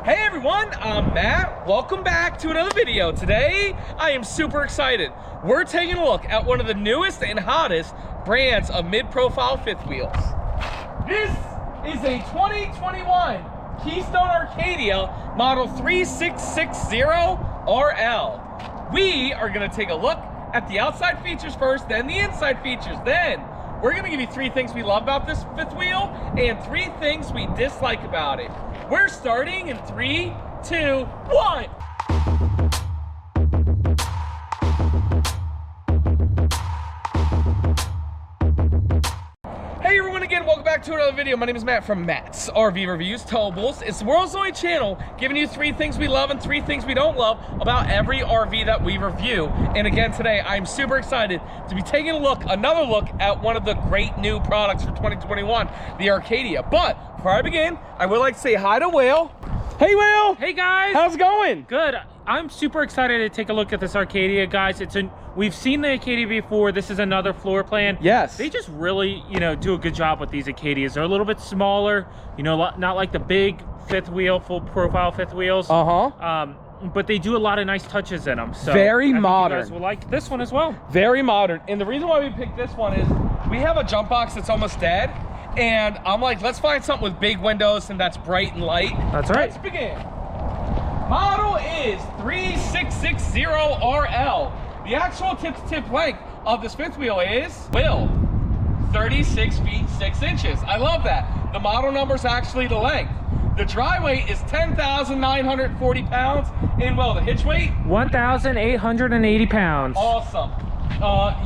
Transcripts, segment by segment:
Hey everyone, I'm Matt. Welcome back to another video. Today, I am super excited. We're taking a look at one of the newest and hottest brands of mid-profile fifth wheels. This is a 2021 Keystone Arcadia model 3660RL. We are gonna take a look at the outside features first, then the inside features. Then, we're gonna give you 3 things we love about this fifth wheel and 3 things we dislike about it. We're starting in 3, 2, 1. Hey everyone again, welcome back to another video. My name is Matt from MattsRVReviews, Towables. It's the world's only channel giving you 3 things we love and 3 things we don't love about every RV that we review. And again today, I'm super excited to be taking another look at one of the great new products for 2021, the Arcadia. But before I begin, I would like to say hi to Will. Hey Will! Hey guys! How's it going? Good. I'm super excited to take a look at this Arcadia, guys. We've seen the Arcadia before. This is another floor plan. Yes. They just really, do a good job with these Arcadias. They're a little bit smaller, not like the big fifth wheel, full profile fifth wheels. But they do a lot of nice touches in them. So very modern. You guys will like this one as well. Very modern. And the reason why we picked this one is we have a jump box that's almost dead. And I'm like, let's find something with big windows and that's bright and light. That's right. Let's begin. Model is 3660RL. The actual tip-to-tip length of this fifth wheel is, 36 feet 6 inches. I love that. The model number is actually the length. The dry weight is 10,940 pounds. And the hitch weight? 1,880 pounds. Awesome.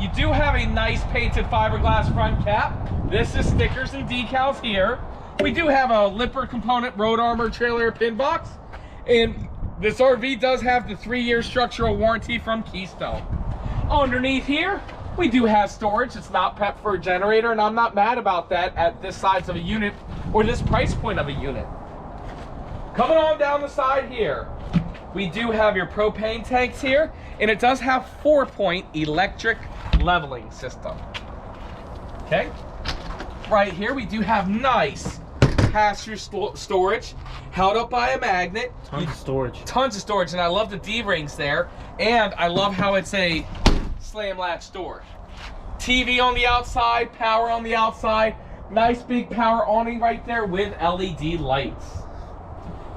You do have a nice painted fiberglass front cap. This is stickers and decals here. We do have a lipper component road armor trailer pin box. And this RV does have the 3-year structural warranty from Keystone. Underneath here, we do have storage. It's not prepped for a generator, and I'm not mad about that at this size of a unit or this price point of a unit. Coming on down the side here, we do have your propane tanks here, and it does have 4-point electric leveling system. Okay. Right here, we do have nice pass-through storage held up by a magnet. Tons of storage. Tons of storage, and I love the D-rings there, and I love how it's a slam latch door. TV on the outside, power on the outside, nice big power awning right there with LED lights.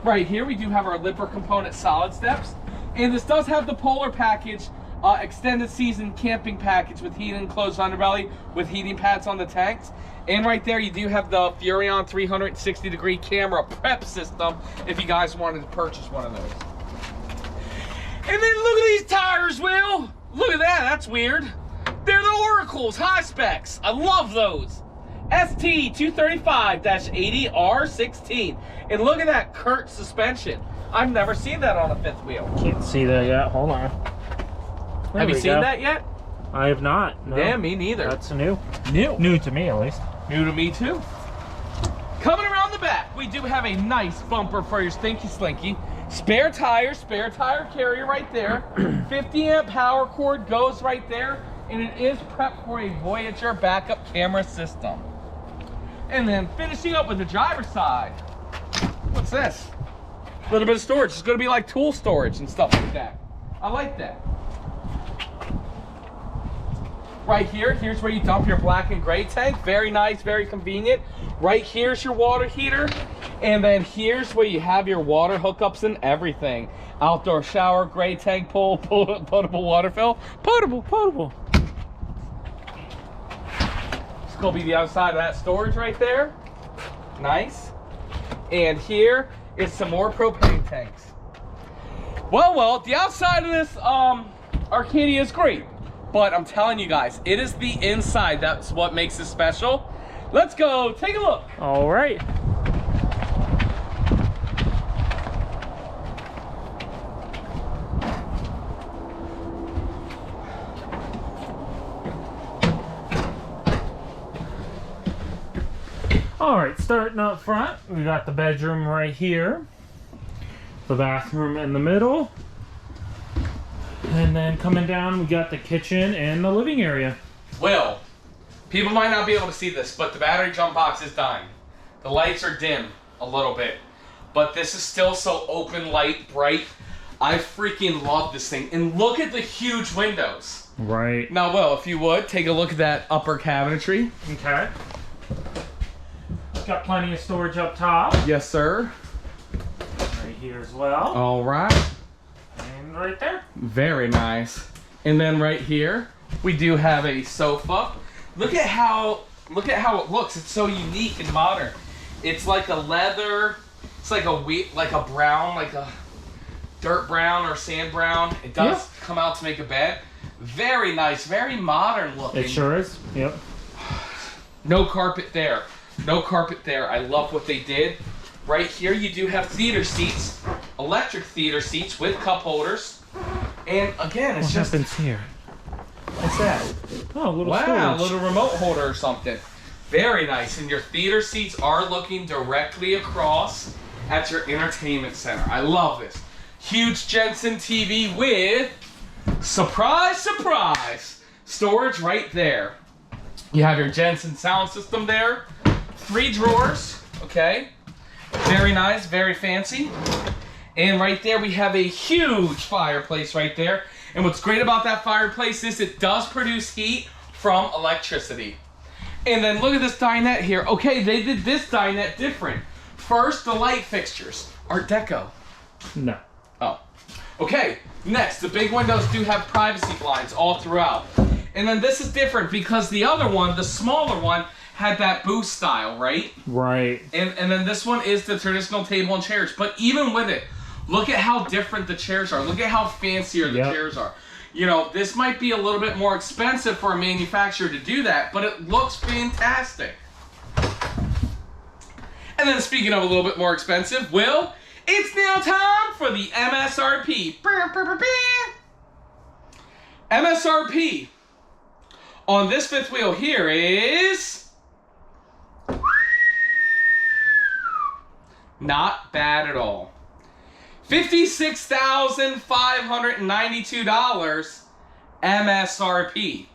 Right here, we do have our lipper component solid steps, and this does have the Polar package, extended season camping package with heated enclosed underbelly with heating pads on the tanks. And right there, you do have the Furrion 360-degree camera prep system if you guys wanted to purchase one of those. And then look at these tires, Will. Look at that, that's weird. They're the Oracles, high specs. I love those. ST 235-80R16. And look at that Kurt suspension. I've never seen that on a fifth wheel. Can't see that yet, hold on. Have you seen that yet? I have not. No. Yeah, me neither. That's new. New to me, at least. New to me too. Coming around the back, we do have a nice bumper for your stinky slinky. Spare tire carrier right there. 50 amp power cord goes right there, and it is prepped for a Voyager backup camera system. And then finishing up with the driver's side. What's this? A little bit of storage. It's gonna be like tool storage and stuff like that. I like that. Right here, here's where you dump your black and gray tank. Very nice, very convenient. Right here's your water heater. And then here's where you have your water hookups and everything. Outdoor shower, gray tank pool, potable water fill. Potable. It's gonna be the outside of that storage right there. Nice. And here is some more propane tanks. Well, the outside of this Arcadia is great. But I'm telling you guys, it is the inside that's what makes it special. Let's go take a look. All right. All right, starting up front, we got the bedroom right here. The bathroom in the middle. And then coming down, we got the kitchen and the living area. Well, people might not be able to see this, but the battery jump box is dying. The lights are dim a little bit. but this is still so open, light, bright. I freaking love this thing. And look at the huge windows. Right. Now, Will, if you would, take a look at that upper cabinetry. Okay. Got plenty of storage up top. Yes, sir. Right here as well. All right. And right there. Very nice. And then right here, we do have a sofa. Look at how it looks. It's so unique and modern. It's like a leather. It's like a brown, like a dirt brown or sand brown. It does come out to make a bed. Very nice, very modern looking. It sure is. Yep. No carpet there. No carpet there. I love what they did. Right here, you do have theater seats, electric theater seats with cup holders. And again, it's what happens here? What's that? Oh, a little wow, storage. A little remote holder or something. Very nice. And your theater seats are looking directly across at your entertainment center. I love this. Huge Jensen TV with, surprise, surprise, storage right there. You have your Jensen sound system there. 3 drawers, okay? Very nice, very fancy. And right there we have a huge fireplace right there. And what's great about that fireplace is it does produce heat from electricity. And then look at this dinette here. Okay, they did this dinette different. First, the light fixtures. Art Deco. No. Oh. Okay, next, the big windows do have privacy blinds all throughout. And then this is different because the other one, the smaller one, had that booth style, right? Right. And then this one is the traditional table and chairs. But even with it, look at how different the chairs are. Look at how fancier the chairs are. You know, this might be a little bit more expensive for a manufacturer to do that, but it looks fantastic. And then speaking of a little bit more expensive, Will, it's now time for the MSRP. MSRP on this fifth wheel here is not bad at all. $56,592 MSRP.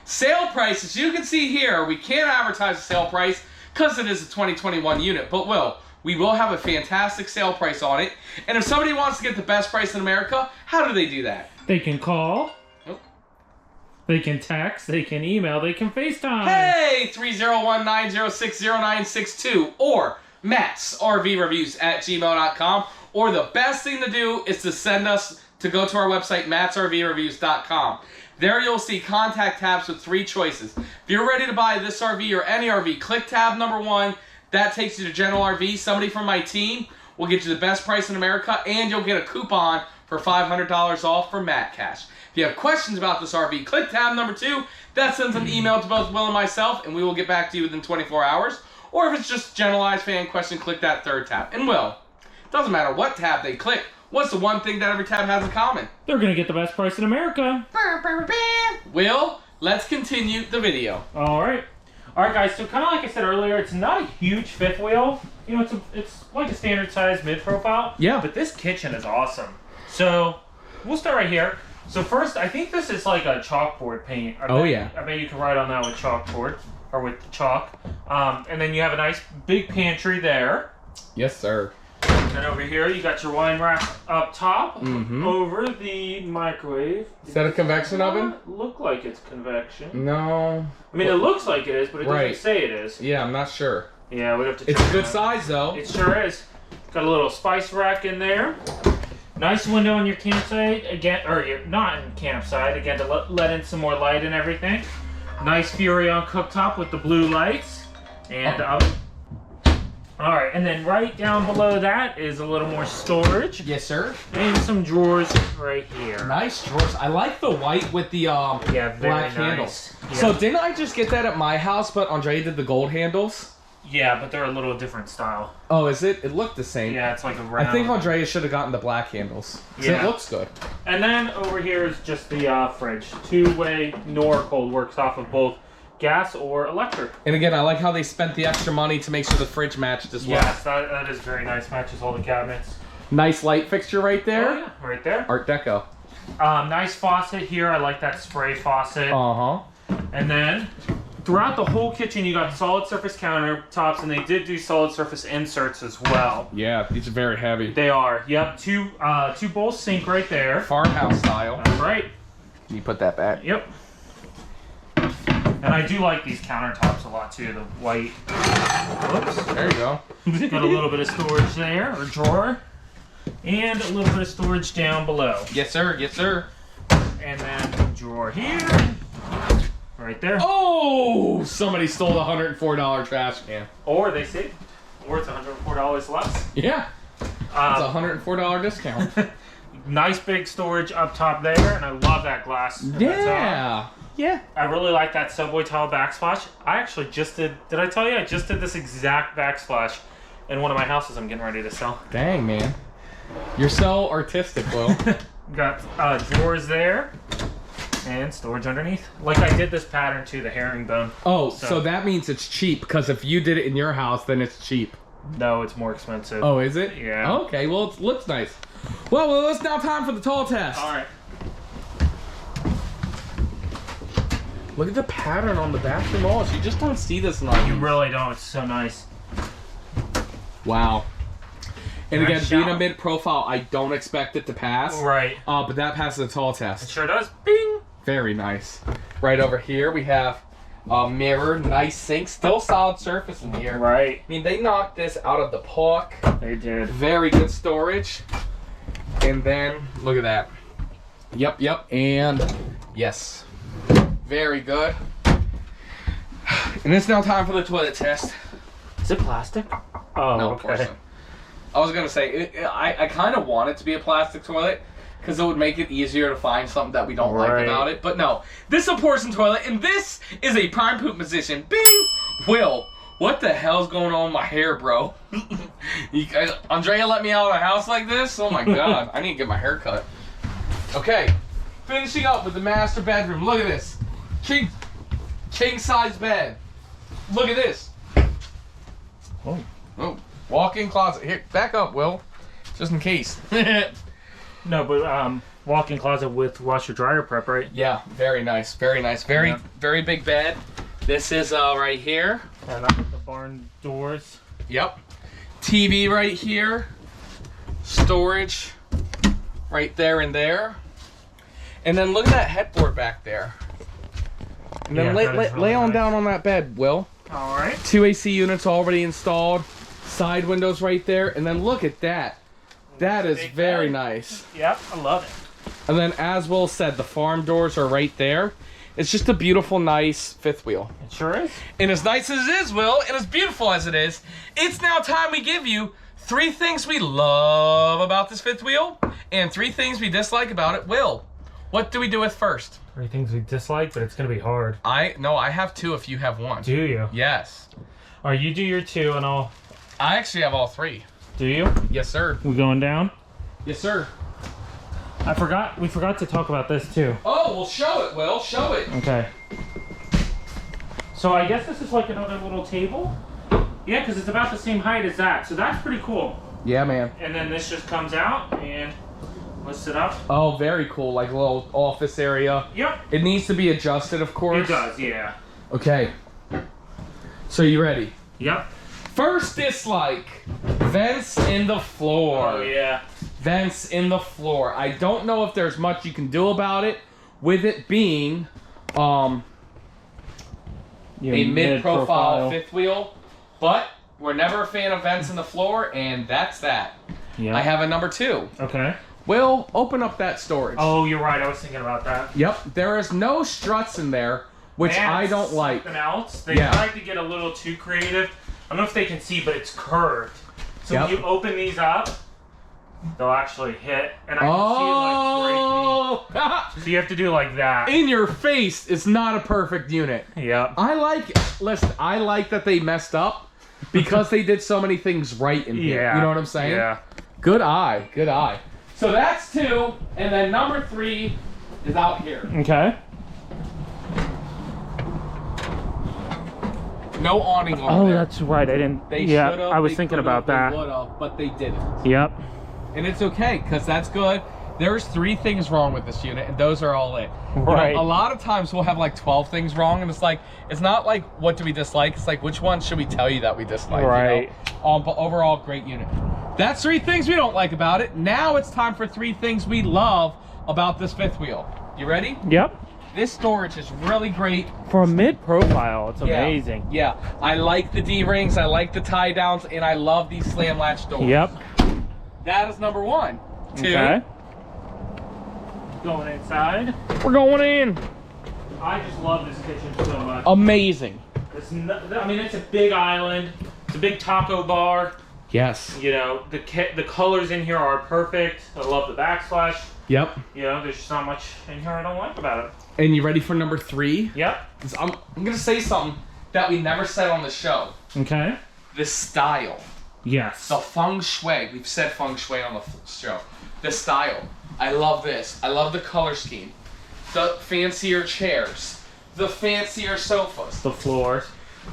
Sale price, as you can see here, we can't advertise the sale price because it is a 2021 unit, but we will have a fantastic sale price on it. And if somebody wants to get the best price in America, how do they do that? They can call. They can text, they can email, they can FaceTime. Hey, 301-906-0962 or MattsRVReviews@gmail.com. Or the best thing to do is to go to our website, MattsRVReviews.com. There you'll see contact tabs with 3 choices. If you're ready to buy this RV or any RV, click tab number 1. That takes you to General RV. Somebody from my team will get you the best price in America, and you'll get a coupon for $500 off for Matt Cash. If you have questions about this RV, click tab number 2. That sends an email to both Will and myself, and we will get back to you within 24 hours. Or if it's just generalized fan question, click that 3rd tab. And Will, doesn't matter what tab they click, what's the one thing that every tab has in common? They're going to get the best price in America. Will, let's continue the video. All right, guys, so kind of like I said earlier, it's not a huge fifth wheel. You know, it's like a standard size mid-profile. Yeah. But this kitchen is awesome. So we'll start right here. So first, I think this is like a chalkboard paint. I bet you can write on that with chalkboard, or with chalk. And then you have a nice big pantry there. Yes, sir. And over here, you got your wine rack up top, over the microwave. Is that a convection oven? Look like it's convection. No. I mean, it looks like it is, but it doesn't say it is. Yeah, I'm not sure. Yeah, we'd have to check. It's a good size, though. It sure is. Got a little spice rack in there. Nice window in your campsite, again, or you're not in campsite, again, to let in some more light and everything. Nice Furion cooktop with the blue lights. And alright, and then right down below that is a little more storage. Yes, sir. And some drawers right here. Nice drawers. I like the white with the black handles. Yeah. So didn't I just get that at my house, but Andrea did the gold handles? Yeah, but they're a little different style. Oh, is it? It looked the same. Yeah, it's like a round. I think Andrea should have gotten the black handles. Yeah. It looks good. And then over here is just the fridge. 2-way Norcold works off of both gas or electric. And again, I like how they spent the extra money to make sure the fridge matched as well. Yes, that is very nice. Matches all the cabinets. Nice light fixture right there. Oh, yeah, right there. Art Deco. Nice faucet here. I like that spray faucet. Uh-huh. And then throughout the whole kitchen, you got solid surface countertops, and they did do solid surface inserts as well. Yeah, these are very heavy. They are. Yep, two bowl sink right there. Farmhouse style. That's right. You put that back. Yep. And I do like these countertops a lot too. The white. Whoops. There you go. Got a little bit of storage there, or drawer, and a little bit of storage down below. Yes, sir. Yes, sir. And then drawer here, right there. Oh! Somebody stole the $104 trash can. Or they say, or it's $104 less. Yeah. It's a $104 discount. Nice big storage up top there, and I love that glass. Yeah. Yeah. I really like that subway tile backsplash. I actually just did I tell you? I just did this exact backsplash in one of my houses I'm getting ready to sell. Dang, man. You're so artistic, Will. Got drawers there and storage underneath. Like I did this pattern to the herringbone. Oh, so that means it's cheap, because if you did it in your house, then it's cheap. No, it's more expensive. Oh, is it? Yeah. Okay, well, it looks nice. Well, it's now time for the tall test. All right. Look at the pattern on the bathroom walls. You just don't see this in our You really don't. It's so nice. Wow. And Nice again, shot. being a mid profile, I don't expect it to pass. Right. But that passes the tall It test. sure does. Bing. Very nice. Right over here, we have a mirror, nice sink, still solid surface in here. Right. I mean, they knocked this out of the park. They did. Very good storage. And then, look at that. Yep. And yes. Very good. And it's now time for the toilet test. Is it plastic? Oh, No, okay. porcelain. I was gonna say, I kind of want it to be a plastic toilet, because it would make it easier to find something that we don't like about it. But no, this is a porcelain toilet, and this is a prime poop position. Bing! Will, what the hell's going on with my hair, bro? You guys, Andrea let me out of the house like this? Oh my god, I need to get my hair cut. Okay, finishing up with the master bedroom. Look at this. King size bed. Look at this. Oh, walk-in closet. Here, back up, Will, just in case. No, but walk-in closet with washer dryer prep, right? Yeah, very nice, very nice, very big bed. This is right here. And up with the barn doors. Yep. TV right here. Storage right there and there. And then look at that headboard back there. And then Yeah, that is lay really on nice. down on that bed, Will. All right. 2 AC units already installed. Side windows right there. And then look at that. That is Big very bed. nice. Yep, I love it. And then, as Will said, the farm doors are right there. It's just a beautiful, nice fifth wheel. It sure is. And as nice as it is, Will, and as beautiful as it is, it's now time we give you 3 things we love about this fifth wheel and 3 things we dislike about it. Will, what do we do with first? 3 things we dislike, but it's gonna be hard. No, I have 2 if you have 1. Do you? Yes. All right, you do your 2 and I'll... I actually have all 3. Do you? Yes, sir. We going down? Yes, sir. We forgot to talk about this too. Oh, well, show it, Will. Show it. Okay. So I guess this is like another little table. Yeah, because it's about the same height as that. So that's pretty cool. Yeah, man. And then this just comes out and lifts it up. Oh, very cool. Like a little office area. Yep. It needs to be adjusted, of course. It does, yeah. Okay. So you ready? Yep. First dislike. Vents in the floor. Oh, yeah. Vents in the floor. I don't know if there's much you can do about it, with it being a mid-profile fifth wheel, but we're never a fan of vents in the floor, and that's that. Yeah. I have a number 2. Okay. Will, open up that storage. Oh, you're right. I was thinking about that. Yep, there is no struts in there, which And I don't like. Something else. They Yeah. tried to get a little too creative. I don't know if they can see, but it's curved. So Yep. when you open these up, they'll actually hit, and I can Oh! see it like breaking. So you have to do like that. In your face, it's not a perfect unit. Yep. I like that they messed up because they did so many things right in here. Yeah. You know what I'm saying? Yeah. Good eye, good eye. So that's 2, and then number 3 is out here. Okay. No awning over Oh, there. that's right. I didn't. They yeah, should've, I was they thinking could've, about that. They would've, but they didn't. Yep. And it's okay, because that's good. There's 3 things wrong with this unit, and those are all it. Right. You know, a lot of times we'll have like 12 things wrong, and it's like, it's not like what do we dislike, it's like which one should we tell you that we dislike, right? You know? But overall, great unit. That's 3 things we don't like about it. Now it's time for 3 things we love about this fifth wheel. You ready? Yep. This storage is really great. For a mid-profile, it's amazing. Yeah, I like the D-rings, I like the tie downs, and I love these slam latch doors. Yep. That is number 1. 2. Okay. Going inside. We're going in. I just love this kitchen so much. Amazing. I mean, it's a big island. It's a big taco bar. Yes. You know, the colors in here are perfect. I love the backsplash. Yep. You know, there's just not much in here I don't like about it. And you ready for number 3? Yep. I'm gonna say something that we never said on the show. Okay. The style. Yes. The feng shui. We've said feng shui on the show. The style. I love this. I love the color scheme. The fancier chairs. The fancier sofas. The floors.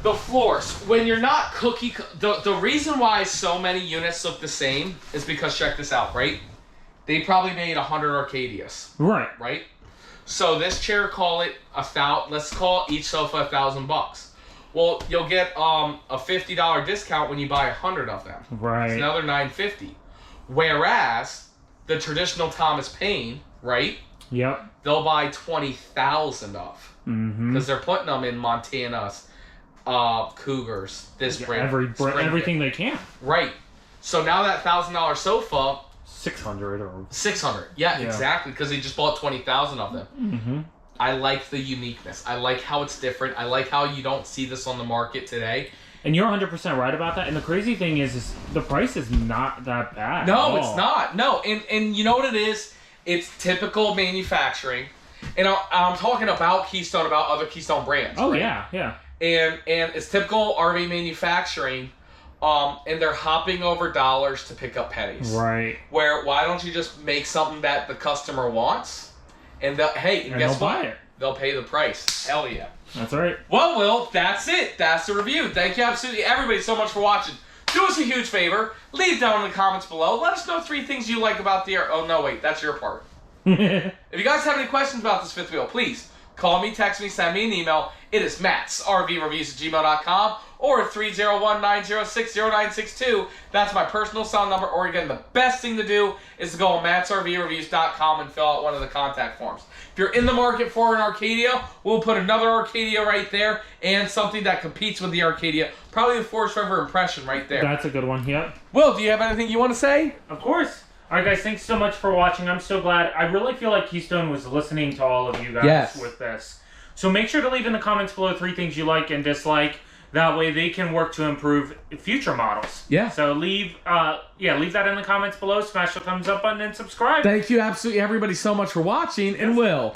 The floors. When you're not the reason why so many units look the same is because, check this out, right? They probably made 100 Arcadias. Right. Right? So this chair, let's call each sofa $1,000. Well, you'll get a $50 discount when you buy 100 of them. Right. It's another $9.50. Whereas the traditional Thomas Paine, right? Yep. They'll buy 20,000 of, because they're putting them in Montana's, Cougars, everything they can. Right. So now that $1,000 sofa, 600 or 600. Yeah, exactly, because they just bought 20,000 of them. I like the uniqueness. I like how it's different. I like how you don't see this on the market today. And you're 100% right about that. And the crazy thing is the price is not that bad. No, it's not. No, and you know what it is? It's typical manufacturing. And I'm talking about Keystone, about other Keystone brands. Oh, right? yeah. And it's typical RV manufacturing. And they're hopping over dollars to pick up pennies. Right. Why don't you just make something that the customer wants? And guess what? Buy it. They'll pay the price. Hell yeah. That's right. Well, Will, that's it. That's the review. Thank you absolutely everybody so much for watching. Do us a huge favor. Leave down in the comments below. Let us know 3 things you like about the... Oh, no, wait. That's your part. If you guys have any questions about this fifth wheel, please call me, text me, send me an email. It is MattsRVReviews@gmail.com or 301-906-0962. That's my personal cell number. Or again, the best thing to do is to go on MattsRVReviews.com and fill out one of the contact forms. If you're in the market for an Arcadia, we'll put another Arcadia right there and something that competes with the Arcadia. Probably the Forest River Impression right there. That's a good one, yep. Will, do you have anything you want to say? Of course. All right, guys, thanks so much for watching. I'm so glad. I really feel like Keystone was listening to all of you guys with this. So make sure to leave in the comments below 3 things you like and dislike. That way they can work to improve future models. Yeah. So leave that in the comments below. Smash the thumbs up button and subscribe. Thank you absolutely everybody so much for watching. And we'll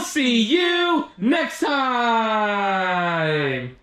see you next time.